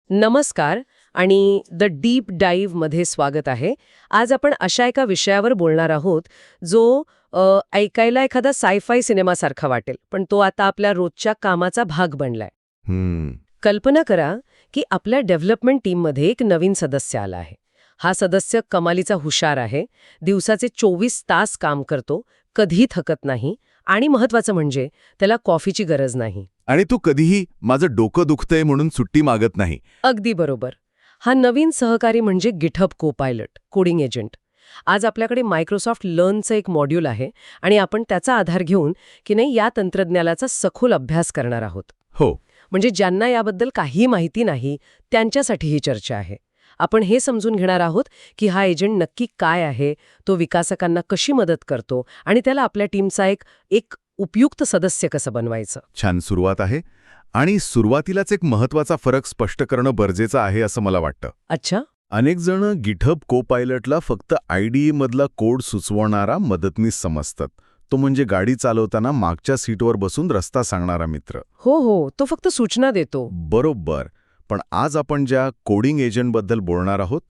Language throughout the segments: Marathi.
नमस्कार आणि द डीप डाईव्हमध्ये स्वागत आहे. आज आपण अशा एका विषयावर बोलणार आहोत जो ऐकायला एखादा साय-फाय सिनेमासारखा वाटेल, पण तो आता आपल्या रोजच्या कामाचा भाग बनलाय. हम्म. कल्पना करा की आपल्या डेव्हलपमेंट टीममध्ये एक नवीन सदस्य आला आहे. हा सदस्य कमालीचा हुशार आहे, दिवसाचे 24 तास काम करतो, कधी थकत नाही आणि महत्वाचं म्हणजे त्याला कॉफीची गरज नाही. आणि तू कधीही माझं डोकं दुखतंय म्हणून सुट्टी मागत नाही. अगदी बरोबर. हा नवीन सहकारी म्हणजे गिटहब कोपायलट, कोडिंग एजंट. आज आपल्याकडे मायक्रोसॉफ्ट लर्नचं एक मॉड्यूल आहे आणि आपण त्याचा आधार घेऊन की नाही या तंत्रज्ञानाचा सखोल अभ्यास करणार आहोत. हो. म्हणजे ज्यांना याबद्दल काही माहिती नाही त्यांच्यासाठी ही चर्चा आहे. आपण हे समजून घेणार आहोत की हा एजंट नक्की काय आहे, तो विकासकांना कशी मदत करतो आणि त्याला आपल्या टीमचा एक उपयुक्त सदस्य कसं बनवायचं. छान सुरुवात आहे. आणि सुरुवातीलाच एक महत्वाचा फरक स्पष्ट करणं गरजेचं आहे असं मला वाटतं. अच्छा. अनेक जण गिटहब कोपायलटला फक्त IDE मधला कोड सुचवणारा मदतनीस समजतात. तो म्हणजे गाडी चालवताना मागच्या सीटवर बसून रस्ता सांगणारा मित्र. हो, तो फक्त सूचना देतो. बरोबर. पण आज आपण ज्या कोडिंग एजंटबद्दल बोलणार आहोत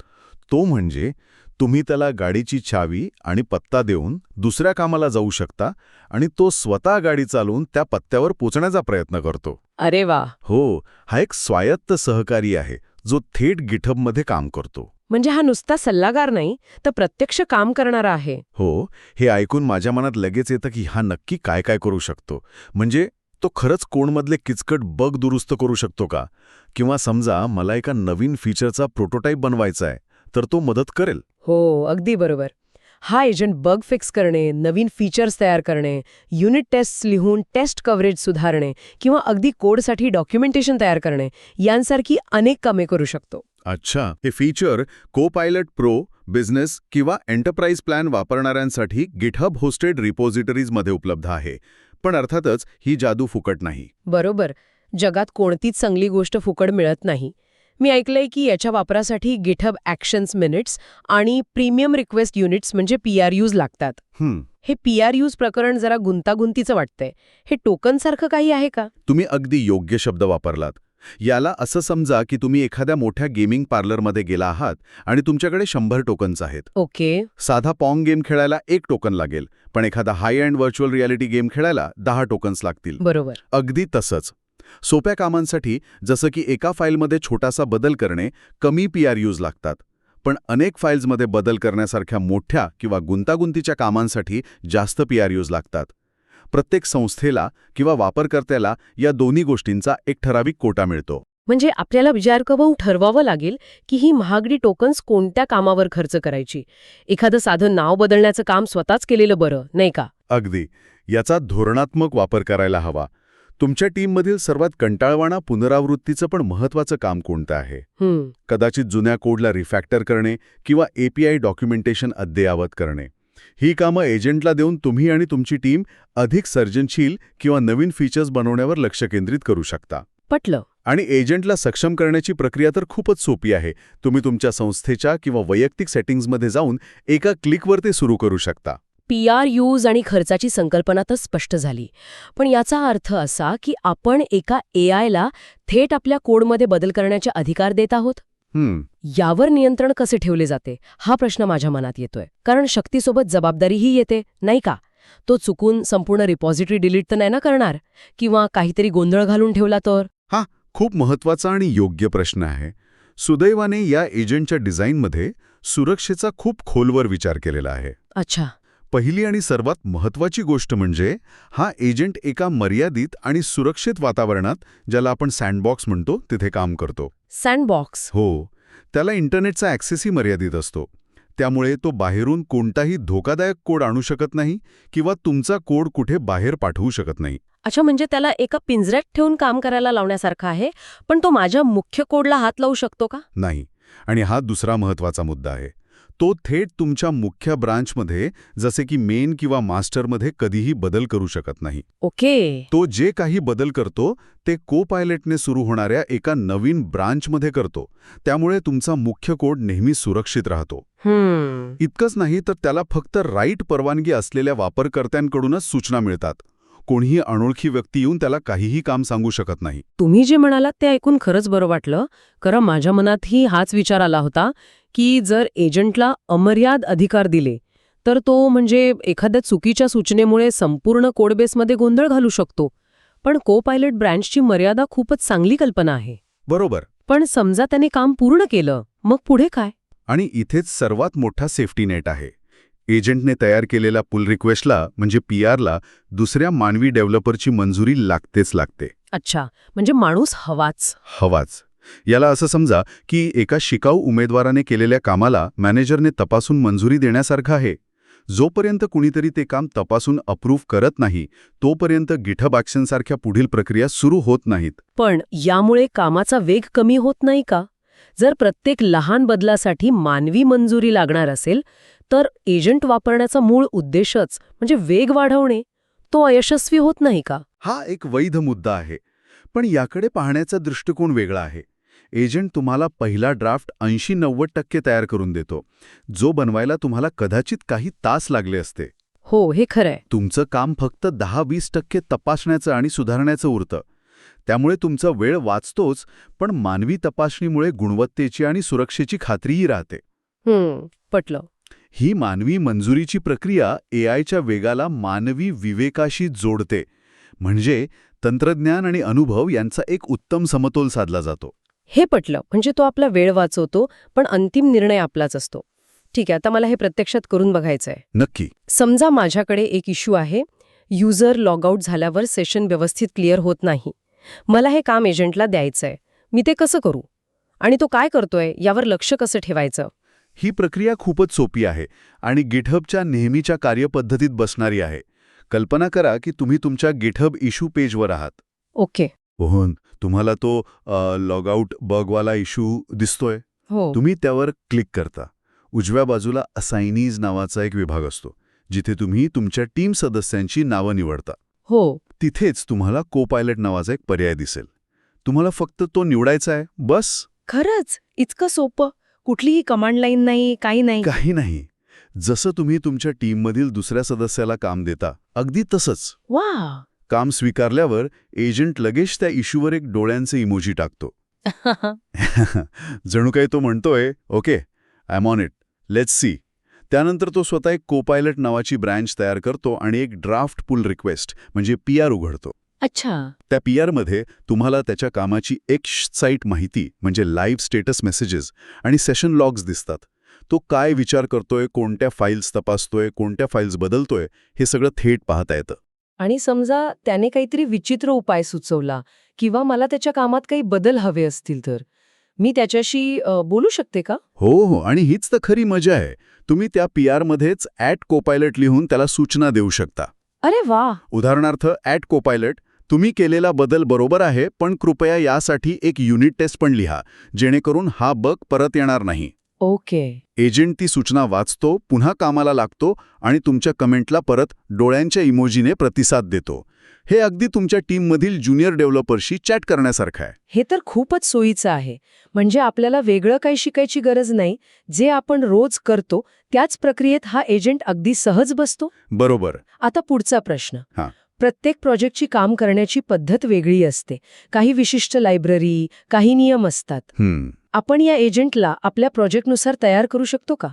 तो म्हणजे तुम्ही त्याला गाडीची चावी आणि पत्ता देऊन दुसऱ्या कामाला जाऊ शकता आणि तो स्वतः गाडी चालवून त्या पत्त्यावर पोचण्याचा प्रयत्न करतो. अरे वा. हो, हा एक स्वायत्त सहकारी आहे जो थेट गिटहबमध्ये काम करतो. म्हणजे हा नुसता सल्लागार नाही तर प्रत्यक्ष काम करणारा आहे. हो, हे ऐकून माझ्या मनात लगेच येतं की हा नक्की काय काय करू शकतो. म्हणजे तो खरंच कोडमधले किचकट बग दुरुस्त करू शकतो का? किंवा समजा मला एका नवीन फीचरचा प्रोटोटाईप बनवायचा आहे तर तो मदत करेल. हो, अगदी बरोबर. हा एजंट बग फिक्स करणे, नवीन फीचर्स तयार करणे, युनिट टेस्ट्स लिहून टेस्ट कव्हरेज सुधारणे किंवा अगदी कोडसाठी डॉक्युमेंटेशन तयार करणे यांसारखी अनेक कामे करू शकतो. अच्छा, हे फीचर कोपायलट प्रो, बिझनेस किंवा एंटरप्राइज प्लॅन वापरणाऱ्यांसाठी गिटहब होस्टेड रिपॉझिटरीजमध्ये उपलब्ध आहे. पण अर्थातच ही जादू फुकट नाही. बरोबर. जगात कोणतीच चांगली गोष्ट फुकट मिळत नाही. मी ऐकलंय की याच्या वापरासाठी गिटहब ॲक्शन्स मिनिट्स आणि प्रीमियम रिक्वेस्ट युनिट्स म्हणजे PRUs लागतात. हे PRUs प्रकरण जरा गुंतागुंतीचं वाटतंय. हे टोकनसारखं काही आहे का? तुम्ही अगदी योग्य शब्द वापरलात. याला असं समजा की तुम्ही एखाद्या मोठ्या गेमिंग पार्लरमध्ये गेला आहात आणि तुमच्याकडे 100 टोकन्स आहेत. ओके. साधा पॉंग गेम खेळायला 1 टोकन लागेल, पण एखादा हाय एंड व्हर्च्युअल रियालिटी गेम खेळायला 10 टोकन्स लागतील. बरोबर. अगदी तसंच. सोप्या कामांसाठी जसं की एका फाईलमध्ये छोटासा बदल करणे कमी PRUs लागतात. पण अनेक फाईल्समध्ये बदल करण्यासारख्या मोठ्या किंवा गुंतागुंतीच्या कामांसाठी जास्त PRUs लागतात. प्रत्येक संस्थेला किंवा वापरकर्त्याला या दोन्ही गोष्टींचा एक ठराविक कोटा मिळतो. म्हणजे आपल्याला विचार करून ठरवावं लागेल की ही महागडी टोकन्स कोणत्या कामावर खर्च करायची. एखादं साधं नाव बदलण्याचं काम स्वतःच केलेलं बरं, नाही का? अगदी. याचा धोरणात्मक वापर करायला हवा. तुमच्या टीममधील सर्वात कंटाळवाणा पुनरावृत्तीचं पण महत्वाचं काम कोणतं आहे? कदाचित जुन्या कोडला रिफॅक्टर करणे किंवा API डॉक्युमेंटेशन अद्ययावत करणे. ही कामं एजंटला देऊन तुम्ही आणि तुमची टीम अधिक सर्जनशील किंवा नवीन फीचर्स बनवण्यावर लक्ष केंद्रित करू शकता. पटलं. आणि एजंटला सक्षम करण्याची प्रक्रिया तर खूपच सोपी आहे. तुम्ही तुमच्या संस्थेच्या किंवा वैयक्तिक सेटिंग्जमध्ये जाऊन एका क्लिकवर ते सुरू करू शकता. PRUs आणि खर्चाची संकल्पना तर स्पष्ट झाली. पण याचा अर्थ असा की आपण एका AIला थेट आपल्या कोडमध्ये बदल करण्याचे अधिकार देत आहोत. यावर नियंत्रण कसे ठेवले जाते हा प्रश्न माझ्या मनात येतोय. कारण शक्तीसोबत जबाबदारीही येते, नाही का? तो चुकून संपूर्ण रिपॉझिटरी डिलीट तर नाही ना करणार? किंवा काहीतरी गोंधळ घालून ठेवला तर? हा खूप महत्वाचा आणि योग्य प्रश्न आहे. सुदैवाने या एजंटच्या डिझाईनमध्ये सुरक्षेचा खूप खोलवर विचार केलेला आहे. अच्छा. पहिली आणि सर्वात महत्वाची गोष्ट म्हणजे हा एजंट एका मर्यादित आणि सुरक्षित वातावरणात, ज्याला आपण सँडबॉक्स म्हणतो, तिथे काम करतो. सँडबॉक्स? हो. त्याला इंटरनेटचा ॲक्सेसही मर्यादित असतो. त्यामुळे तो बाहेरून कोणताही धोकादायक कोड आणू शकत नाही किंवा तुमचा कोड कुठे बाहेर पाठवू शकत नाही. अच्छा, म्हणजे त्याला एका पिंजऱ्यात ठेवून काम करायला लावण्यासारखं आहे. पण तो माझ्या मुख्य कोडला हात लावू शकतो का? नाही. आणि हा दुसरा महत्वाचा मुद्दा आहे. तो थेट तुमच्या मुख्य ब्रांचमध्ये, जसे की मेन किंवा मास्टरमध्ये, कधीही बदल करू शकत नाही. ओके. तो जे काही बदल करतो ते कोपायलटने सुरू होणाऱ्या एका नवीन ब्रांचमध्ये करतो. त्यामुळे तुमचा मुख्य कोड नेहमी सुरक्षित राहतो. इतकंच नाही तर त्याला फक्त राईट परवानगी असलेल्या वापरकर्त्यांकडूनच सूचना मिळतात. कोणीही अनोळखी व्यक्ती येऊन त्याला काहीही काम सांगू शकत नाही. तुम्ही जे म्हणालात ते ऐकून खरंच बरं वाटलं. कारण माझ्या मनातही हाच विचार आला होता की जर एजंटला अमर्याद अधिकार दिले तर तो म्हणजे एखाद्या चुकीच्या सूचनेमुळे संपूर्ण कोडबेसमध्ये गोंधळ घालू शकतो. पण को पायलट ब्रँचची मर्यादा खूपच चांगली कल्पना आहे. बरोबर. पण समजा त्याने काम पूर्ण केलं, मग पुढे काय? आणि इथेच सर्वात मोठा सेफ्टी नेट आहे. एजंटने तयार केलेल्या पुल रिक्वेस्टला म्हणजे PR-ला दुसऱ्या मानवी डेव्हलपरची मंजुरी लागतेच लागते. अच्छा, म्हणजे माणूस हवाच. याला असं समजा की एका शिकाऊ उमेदवाराने केलेल्या कामाला मॅनेजरने तपासून मंजुरी देण्यासारखं आहे. जोपर्यंत कुणीतरी ते काम तपासून अप्रूव्ह करत नाही तोपर्यंत गिटहब ॲक्शनसारख्या पुढील प्रक्रिया सुरू होत नाहीत. पण यामुळे कामाचा वेग कमी होत नाही का? जर प्रत्येक लहान बदलासाठी मानवी मंजुरी लागणार असेल तर एजंट वापरण्याचा मूळ उद्देशच म्हणजे वेग वाढवणे, तो अयशस्वी होत नाही का? हा एक वैध मुद्दा आहे. पण याकडे पाहण्याचा दृष्टिकोन वेगळा आहे. एजंट तुम्हाला पहिला ड्राफ्ट 80-90% तयार करून देतो, जो बनवायला तुम्हाला कदाचित काही तास लागले असते. हो, हे खरंय. तुमचं काम फक्त 10-20% तपासण्याचं आणि सुधारण्याचं उरतं. त्यामुळे तुमचा वेळ वाचतोच, पण मानवी तपासणीमुळे गुणवत्तेची आणि सुरक्षेची खात्रीही राहते. पटलं. ही मानवी मंजुरीची प्रक्रिया AIच्या वेगाला मानवी विवेकाशी जोडते. म्हणजे तंत्रज्ञान आणि अनुभव यांचा एक उत्तम समतोल साधला जातो. हे पटलं. म्हणजे तो आपला वेळ वाचवतो, पण अंतिम निर्णय आपलाच असतो. ठीक आहे, आता मला हे प्रत्यक्षात करून बघायचंय. नक्की. समजा माझ्याकडे एक इश्यू आहे. युजर लॉगआउट झाल्यावर सेशन व्यवस्थित क्लिअर होत नाही. मला हे काम एजंटला द्यायचंय. मी ते कसं करू? आणि तो काय करतोय यावर लक्ष कसं ठेवायचं? ही प्रक्रिया खूपच सोपी आहे आणि गिटहबच्या नेहमीच्या कार्यपद्धतीत बसणारी आहे. कल्पना करा की तुम्ही तुमच्या गिटहब इश्यू पेजवर आहात. ओके. मोहन, तुम्हाला तो लॉगआउट बगवाला इश्यू दिसतोय. हो. तुम्ही त्यावर क्लिक करता. उजव्या बाजूला असाइनीज नावाचा एक विभाग असतो, जिथे तुम्ही तुमच्या टीम सदस्यांची नावं निवडता. हो. तिथेच तुम्हाला को पायलट नावाचा एक पर्याय दिसेल. तुम्हाला फक्त तो निवडायचा आहे, बस. खरंच इतकं सोपं? कुठलीही कमांड लाईन नाही, काही नाही? काही नाही. जसं तुम्ही तुमच्या टीममधील दुसऱ्या सदस्याला काम देता, अगदी तसंच. वा. काम स्वीकारल्यावर एजंट लगेच त्या इश्यूवर एक डोळ्यांचे इमोजी टाकतो. जणू काही तो म्हणतोय, okay, I am on it, let's see. त्यानंतर तो स्वतः एक को पायलट नावाची ब्रँच तयार करतो आणि एक ड्राफ्ट पुल रिक्वेस्ट म्हणजे PR उघडतो. अच्छा. त्या PR-मध्ये तुम्हाला त्याच्या कामाची एक साईट माहिती म्हणजे लाईव्ह स्टेटस मेसेजेस आणि सेशन लॉग्स दिसतात. तो काय विचार करतोय, कोणत्या फाईल्स तपासतोय, कोणत्या फाईल्स बदलतोय, हे सगळं थेट पाहता येतं. आणि समजा त्याने काहीतरी विचित्र उपाय सुचवला किंवा मला त्याच्या कामात काही बदल हवे असतील तर मी त्याच्याशी बोलू शकते का? हो, आणि हीच तर खरी मजा आहे. तुम्ही त्या PR-मध्येच @copilot लिहून त्याला सूचना देऊ शकता. अरे वा. उदाहरणार्थ @copilot, तुम्ही केलेला बदल बरोबर आहे, पण कृपया यासाठी एक युनिट टेस्ट पण लिहा, जेणेकरून हा बग परत येणार नाही. ओके. एजंट ती सूचना वाचतो, पुन्हा कामाला लागतो आणि तुमच्या कमेंटला परत डोळ्यांच्या इमोजीने प्रतिसाद देतो. हे अगदी तुमच्या टीममधील ज्युनियर डेव्हलपरशी चॅट करण्यासारखं आहे. हे तर खूपच सोयीचं आहे. म्हणजे आपल्याला वेगळं काही शिकायची गरज नाही. जे आपण रोज करतो त्याच प्रक्रियेत हा एजंट अगदी सहज बसतो. बरोबर. आता पुढचा प्रश्न. हां. प्रत्येक प्रोजेक्टची काम करण्याची पद्धत वेगळी असते. काही विशिष्ट लायब्ररी, काही नियम असतात. आपण या एजंटला आपल्या प्रोजेक्टनुसार तयार करू शकतो का?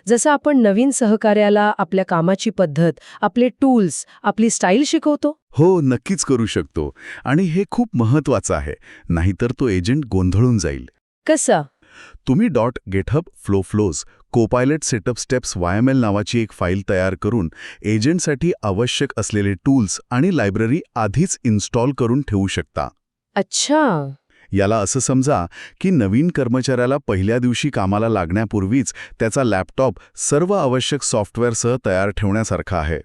जसं आपण नवीन सहकार्याला आपल्या कामाची पद्धत, आपले टूल्स, आपली स्टाईल शिकवतो? हो, नक्कीच करू शकतो. आणि हे खूप महत्वाचं आहे, नाहीतर तो एजंट गोंधळून जाईल. कसं? तुम्ही .github copilot setup steps YML नावाची एक फाईल तयार करून एजंटसाठी आवश्यक असलेले टूल्स आणि लायब्ररी आधीच इन्स्टॉल करून ठेवू शकता. अच्छा. याला असं समजा की नवीन कर्मचाऱ्याला पहिल्या दिवशी कामाला लागण्यापूर्वीच त्याचा लॅपटॉप सर्व आवश्यक सॉफ्टवेअरसह तयार ठेवण्यासारखा आहे.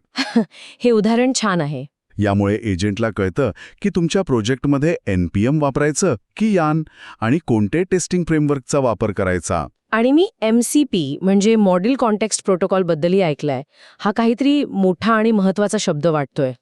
हे उदाहरण छान आहे. यामुळे एजंटला कळतं की तुमच्या प्रोजेक्टमध्ये NPM वापरायचं की यान आणि कोणते टेस्टिंग फ्रेमवर्कचा वापर करायचा. आणि मी MCP म्हणजे मॉड्यूल कॉन्टेक्स्ट प्रोटोकॉल बद्दलही ऐकलाय. हा काहीतरी मोठा आणि महत्वाचा शब्द वाटतोय.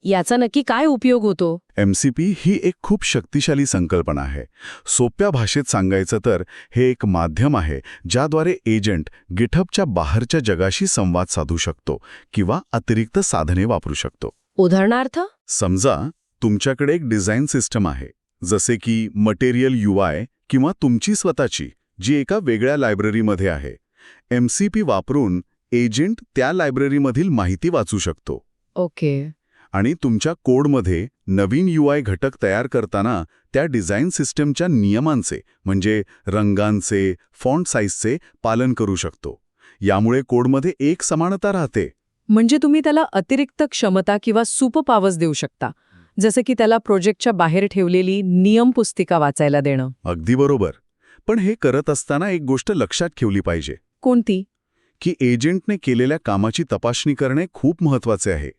याचा नक्की काय उपयोग होतो? MCP ही एक खूप शक्तिशाली संकल्पना आहे. सोप्या भाषेत सांगायचं तर हे एक माध्यम आहे ज्याद्वारे एजंट गिटहबच्या बाहेरच्या जगाशी संवाद साधू शकतो किंवा अतिरिक्त साधने वापरू शकतो. उदाहरणार्थ? समजा तुमच्याकडे एक डिझाईन सिस्टम आहे, जसे की मटेरियल UI किंवा तुमची स्वतःची, जी एका वेगळ्या लायब्ररीमध्ये आहे. MCP वापरून एजंट त्या लायब्ररीमधील माहिती वाचू शकतो. ओके. आणि तुमच्या कोडमध्ये नवीन UI घटक तयार करताना त्या डिझाईन सिस्टमच्या नियमांचे, म्हणजे रंगांचे, फॉन्ट साईजचे पालन करू शकतो. यामुळे कोडमध्ये एक समानता राहते. म्हणजे तुम्ही त्याला अतिरिक्त क्षमता किंवा सुपर पॉवर्स देऊ शकता, जसं की त्याला प्रोजेक्टच्या बाहेर ठेवलेली नियम पुस्तिका वाचायला देणं. अगदी बरोबर. पण हे करत असताना एक गोष्ट लक्षात ठेवली पाहिजे, कोणती? की एजंटने केलेल्या कामाची तपासणी करणे खूप महत्त्वाचे आहे.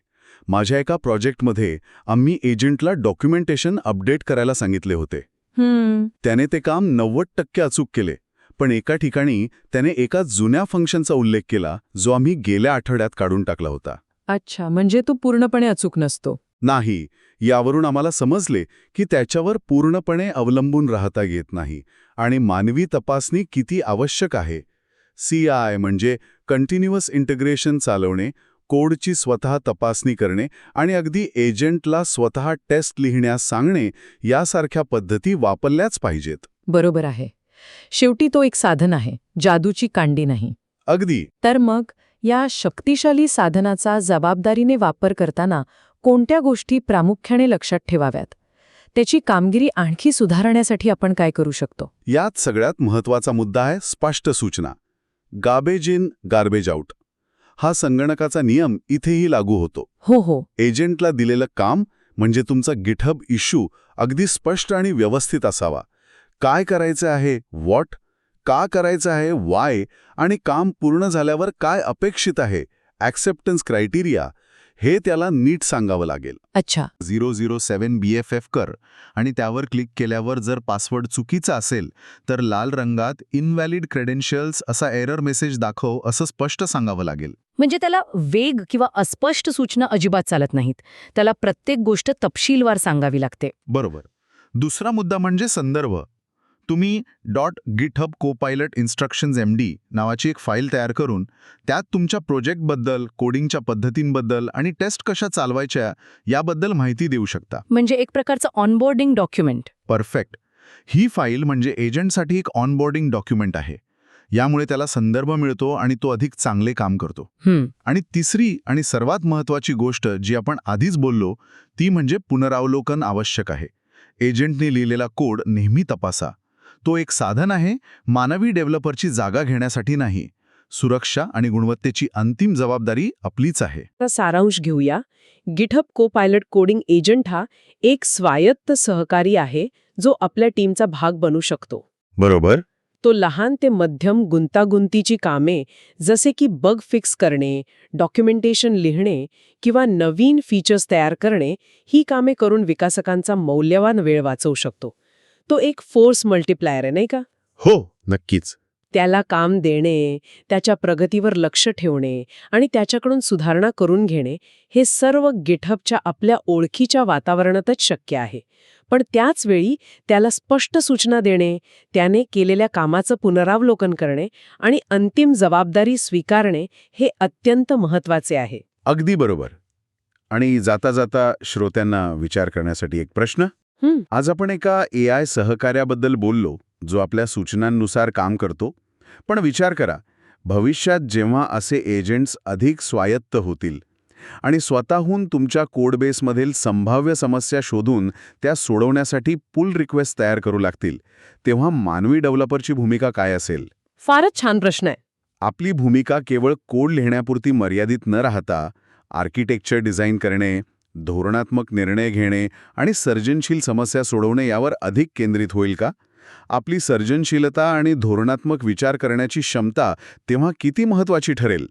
माझ्या एका प्रोजेक्टमध्ये आम्ही एजंटला डॉक्युमेंटेशन अपडेट करायला सांगितले होते. त्याने ते काम 90% अचूक केले. पण एका ठिकाणी त्याने एका जुन्या फंक्शनचा उल्लेख केला, जो आम्ही गेल्या आठवड्यात काढून टाकला होता. अच्छा, म्हणजे तो पूर्णपणे अचूक नसतो. नाही, यावरून आम्हाला समजले की त्याच्यावर पूर्णपणे अवलंबून राहता येत नाही आणि मानवी तपासणी किती आवश्यक आहे. CI म्हणजे कंटिन्युअस इंटिग्रेशन चालवणे, कोडची स्वतः तपासणी करणे आणि अगदी एजंटला स्वतः टेस्ट लिहिण्यास सांगणे यासारख्या पद्धती वापरल्याच पाहिजेत. बरोबर आहे. शेवटी तो एक साधन आहे, जादूची कांडी नाही. अगदी. तर मग या शक्तिशाली साधनाचा जबाबदारीने वापर करताना कोणत्या गोष्टी प्रामुख्याने लक्षात ठेवाव्यात? त्याची कामगिरी आणखी सुधारण्यासाठी आपण काय करू शकतो? यात सगळ्यात महत्त्वाचा मुद्दा आहे स्पष्ट सूचना. Garbage in, garbage out. हा संगणकाचा नियम इथेही लागू होतो. हो. एजंटला दिलेलं काम, म्हणजे तुमचा गिटहब इश्यू, अगदी स्पष्ट आणि व्यवस्थित असावा. काय करायचं आहे व्हॉट, का करायचं आहे वाय, आणि काम पूर्ण झाल्यावर काय अपेक्षित आहे ॲक्सेप्टन्स क्रायटेरिया, हे त्याला नीट सांगावं लागेल. अच्छा. 007 BFF कर आणि त्यावर क्लिक केल्यावर जर पासवर्ड चुकीचा असेल तर लाल रंगात इनव्हॅलिड क्रेडेन्शियल्स असा एरर मेसेज दाखव असं स्पष्ट सांगावं लागेल. म्हणजे त्याला वेग किंवा अस्पष्ट सूचना अजिबात चालत नाहीत. त्याला प्रत्येक गोष्ट तपशीलवार सांगावी लागते. बरोबर. दुसरा मुद्दा म्हणजे संदर्भ. तुम्ही .github copilot instructions MD नावाची एक फाईल तयार करून त्यात तुमच्या प्रोजेक्टबद्दल, कोडिंगच्या पद्धतींबद्दल आणि टेस्ट कशा चालवायच्या याबद्दल माहिती देऊ शकता. म्हणजे एक प्रकारचं ऑनबोर्डिंग डॉक्युमेंट. परफेक्ट. ही फाईल म्हणजे एजंटसाठी एक ऑनबोर्डिंग डॉक्युमेंट आहे. यामुळे त्याला संदर्भ मिळतो आणि तो अधिक चांगले काम करतो. आणि तिसरी आणि सर्वात महत्त्वाची गोष्ट जी आपण आधीच बोललो, ती म्हणजे पुनरावलोकन आवश्यक आहे. एजंटने लिहिलेला कोड नेहमी तपासा. तो एक साधन आहे, मानवी डेव्हलपरची जागा घेण्यासाठी नाही. सुरक्षा आणि गुणवत्तेची अंतिम जबाबदारी आपलीच आहे. आता सारांश घेऊया. गिटहब कोपायलट कोडिंग एजंट हा एक स्वायत्त सहकारी आहे, जो आपल्या टीमचा भाग बनू शकतो. बरोबर. तो लहान ते मध्यम गुंतागुंतीची कामे, जसे की बग फिक्स करणे, डॉक्युमेंटेशन लिहिणे किंवा नवीन फीचर्स तयार करणे, ही कामे करून विकासकांचा मौल्यवान वेळ वाचवू शकतो. तो एक फोर्स मल्टिप्लायर आहे, नाही का? हो, नक्कीच. त्याला काम देणे, त्याच्या प्रगतीवर लक्ष ठेवणे आणि त्याच्याकडून सुधारणा करून घेणे, हे सर्व गिटहबच्या आपल्या ओळखीच्या वातावरणातच शक्य आहे. पण त्याच वेळी त्याला स्पष्ट सूचना देणे, त्याने केलेल्या कामाचं पुनरावलोकन करणे आणि अंतिम जबाबदारी स्वीकारणे हे अत्यंत महत्त्वाचे आहे. अगदी बरोबर. आणि जाता जाता श्रोत्यांना विचार करण्यासाठी एक प्रश्न. आज आपण एका AI सहकार्याबद्दल बोललो, जो आपल्या सूचनांनुसार काम करतो. पण विचार करा, भविष्यात जेव्हा असे एजंट्स अधिक स्वायत्त होतील आणि स्वतःहून तुमच्या कोडबेसमधील संभाव्य समस्या शोधून त्या सोडवण्यासाठी पुल रिक्वेस्ट तयार करू लागतील, तेव्हा मानवी डेव्हलपरची भूमिका काय असेल? फारच छान प्रश्न आहे. आपली भूमिका केवळ कोड लिहिण्यापुरती मर्यादित न राहता आर्किटेक्चर डिझाईन करणे, धोरणात्मक निर्णय घेणे आणि सर्जनशील समस्या सोडवणे यावर अधिक केंद्रित होईल का? आपली सर्जनशीलता आणि धोरणात्मक विचार करण्याची क्षमता तेव्हा किती महत्त्वाची ठरेल?